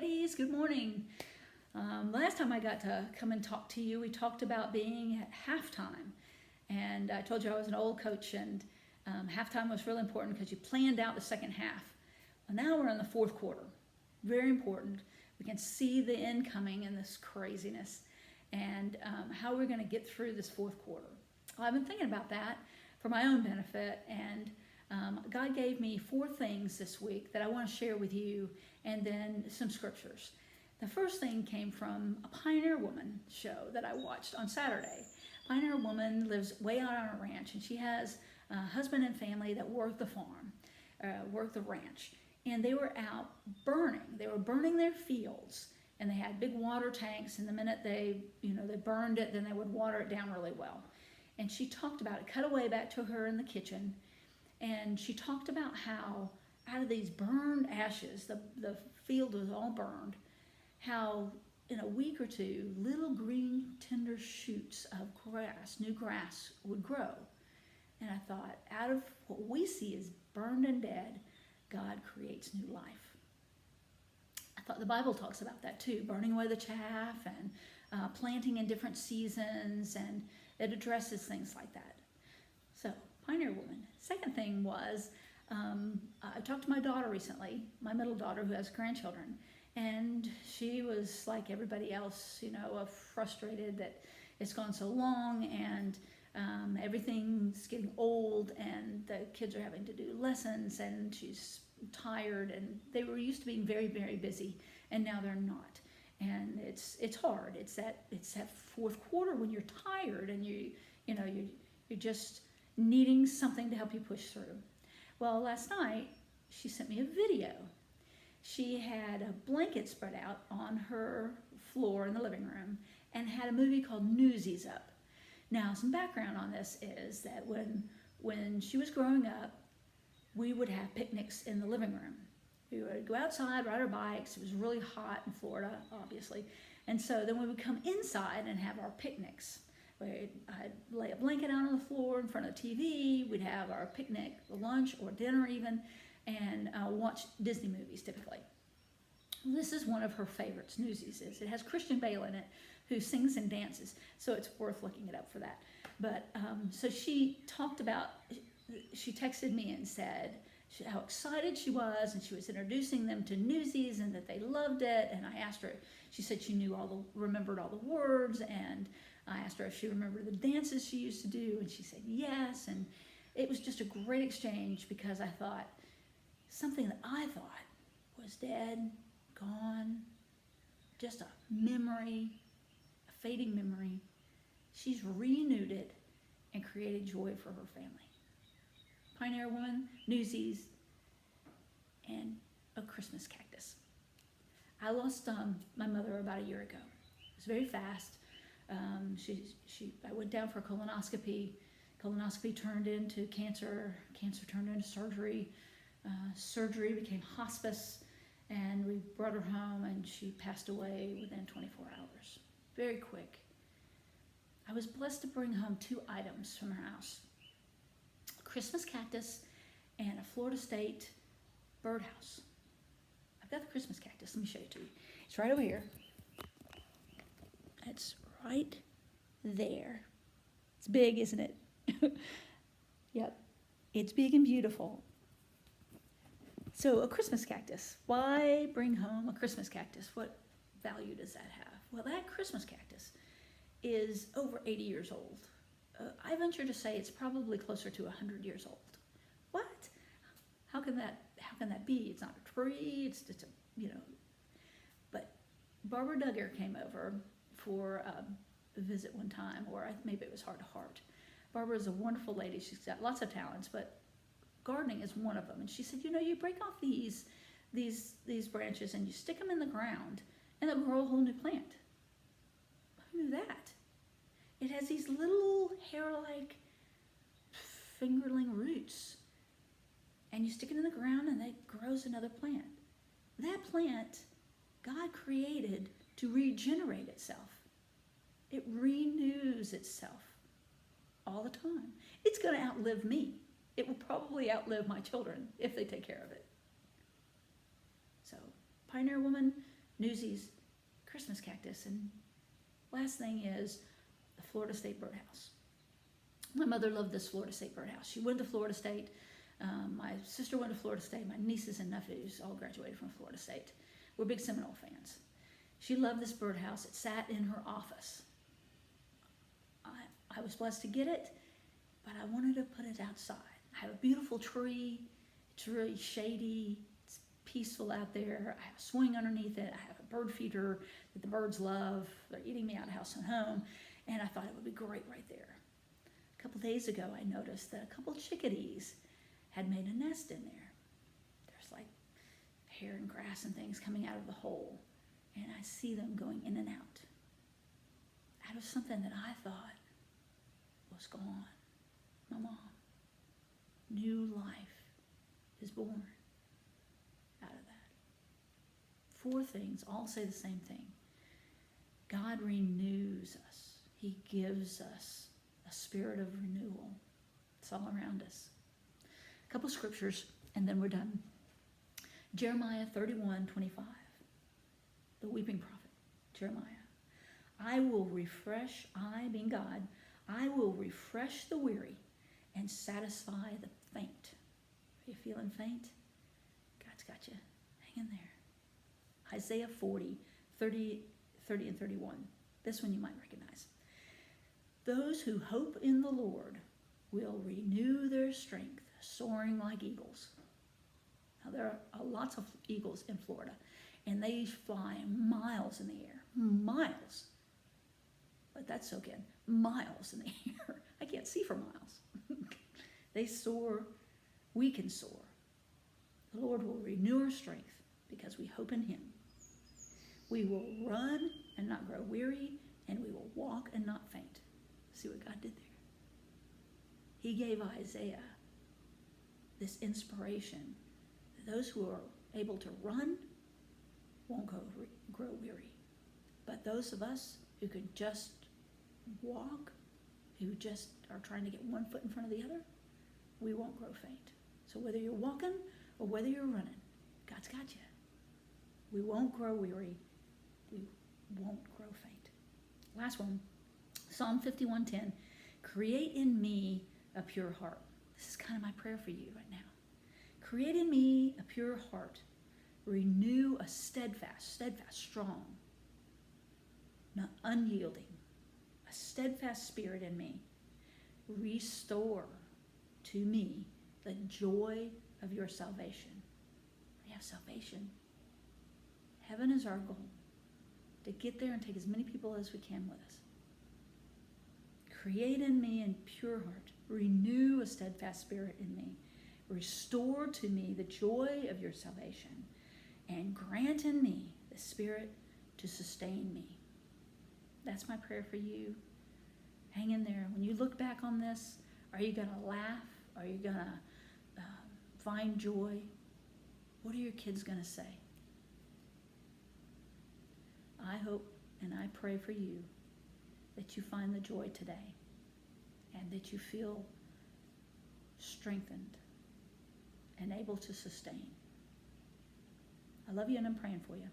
ladies. Good morning. Last time I got to come and talk to you, we talked about being at halftime. And I told you I was an old coach, and halftime was really important because you planned out the second half. Well, now we're in the fourth quarter. Very important. We can see the end coming in this craziness and how we're going to get through this fourth quarter. Well, I've been thinking about that for my own benefit, and God gave me 4 things this week that I want to share with you, and then some scriptures. The first thing came from a Pioneer Woman show that I watched on Saturday. Pioneer Woman lives way out on a ranch, and she has a husband and family that work the farm, work the ranch. And they were out burning. They were burning their fields, and they had big water tanks, and the minute they burned it, then they would water it down really well. And she talked about it, cut away back to her in the kitchen, and she talked about how out of these burned ashes, the field was all burned, how in a week or two, little green tender shoots of grass, new grass, would grow. And I thought, out of what we see as burned and dead, God creates new life. I thought the Bible talks about that too, burning away the chaff and planting in different seasons, and it addresses things like that. So, Pioneer Woman. Second thing was, I talked to my daughter recently, my middle daughter who has grandchildren, and she was like everybody else, frustrated that it's gone so long, and everything's getting old, and the kids are having to do lessons, and she's tired, and they were used to being very, very busy, and now they're not. And it's hard. It's that fourth quarter when you're tired and you're just needing something to help you push through. Well, last night she sent me a video. She had a blanket spread out on her floor in the living room and had a movie called Newsies up. Now, some background on this is that when she was growing up, we would have picnics in the living room. We would go outside, ride our bikes. It was really hot in Florida, obviously. And so then we would come inside and have our picnics. I'd lay a blanket out on the floor in front of the TV. We'd have our picnic, lunch or dinner even, and watch Disney movies typically. This is one of her favorites, Newsies is. It has Christian Bale in it, who sings and dances, so it's worth looking it up for that. But so she texted me and said how excited she was, and she was introducing them to Newsies and that they loved it. And I asked her, she said she remembered all the words, and I asked her if she remembered the dances she used to do, and she said yes. And it was just a great exchange, because I thought something that I thought was dead, gone, just a memory, a fading memory. She's renewed it and created joy for her family. Pioneer Woman, Newsies, and a Christmas cactus. I lost my mother about a year ago. It was very fast. I went down for a colonoscopy. Colonoscopy turned into cancer. Cancer turned into surgery. Surgery became hospice, and we brought her home, and she passed away within 24 hours. Very quick. I was blessed to bring home 2 items from her house. A Christmas cactus and a Florida State birdhouse. I've got the Christmas cactus. Let me show it to you. It's right over here. It's right there. It's big, isn't it? Yep. It's big and beautiful. So a Christmas cactus. Why bring home a Christmas cactus? What value does that have? Well, that Christmas cactus is over 80 years old. I venture to say it's probably closer to 100 years old. What? How can that be? It's not a tree. It's just But Barbara Duggar came over for a visit one time, or maybe it was heart to heart. Barbara is a wonderful lady. She's got lots of talents, but gardening is one of them. And she said, you break off these branches and you stick them in the ground, and they'll grow a whole new plant. Who knew that? It has these little hair-like fingerling roots, and you stick it in the ground, and it grows another plant. That plant God created to regenerate itself. It renews itself all the time. It's going to outlive me. It will probably outlive my children if they take care of it. So, Pioneer Woman, Newsies, Christmas cactus. And last thing is the Florida State birdhouse. My mother loved this Florida State birdhouse. She went to Florida State. My sister went to Florida State. My nieces and nephews all graduated from Florida State. We're big Seminole fans. She loved this birdhouse. It sat in her office. I was blessed to get it, but I wanted to put it outside. I have a beautiful tree. It's really shady. It's peaceful out there. I have a swing underneath it. I have a bird feeder that the birds love. They're eating me out of house and home, and I thought it would be great right there. A couple days ago, I noticed that a couple chickadees had made a nest in there. There's like hair and grass and things coming out of the hole, and I see them going in and out of something that I thought was gone. My mom. New life is born out of that. 4 things all say the same thing. God renews us. He gives us a spirit of renewal. It's all around us. A couple scriptures, and then we're done. Jeremiah 31:25. The weeping prophet, Jeremiah. I will refresh, I being God, I will refresh the weary and satisfy the faint. Are you feeling faint? God's got you. Hang in there. Isaiah 40:30 and 31. This one you might recognize. Those who hope in the Lord will renew their strength, soaring like eagles. Now, there are lots of eagles in Florida, and they fly miles in the air. Miles. Let that soak in. Miles in the air. I can't see for miles. They soar. We can soar. The Lord will renew our strength because we hope in Him. We will run and not grow weary, and we will walk and not faint. See what God did there? He gave Isaiah this inspiration that those who are able to run won't grow weary. But those of us who can just walk, who just are trying to get one foot in front of the other, we won't grow faint. So whether you're walking or whether you're running, God's got you. We won't grow weary. We won't grow faint. Last one, Psalm 51:10. Create in me a pure heart. This is kind of my prayer for you right now. Create in me a pure heart. Renew a steadfast, strong, not unyielding, a steadfast spirit in me. Restore to me the joy of your salvation. We have salvation. Heaven is our goal, to get there and take as many people as we can with us. Create in me a pure heart. Renew a steadfast spirit in me. Restore to me the joy of your salvation. And grant in me the spirit to sustain me. That's my prayer for you. Hang in there. When you look back on this, are you going to laugh? Are you going to find joy? What are your kids going to say? I hope and I pray for you that you find the joy today and that you feel strengthened and able to sustain. I love you and I'm praying for you.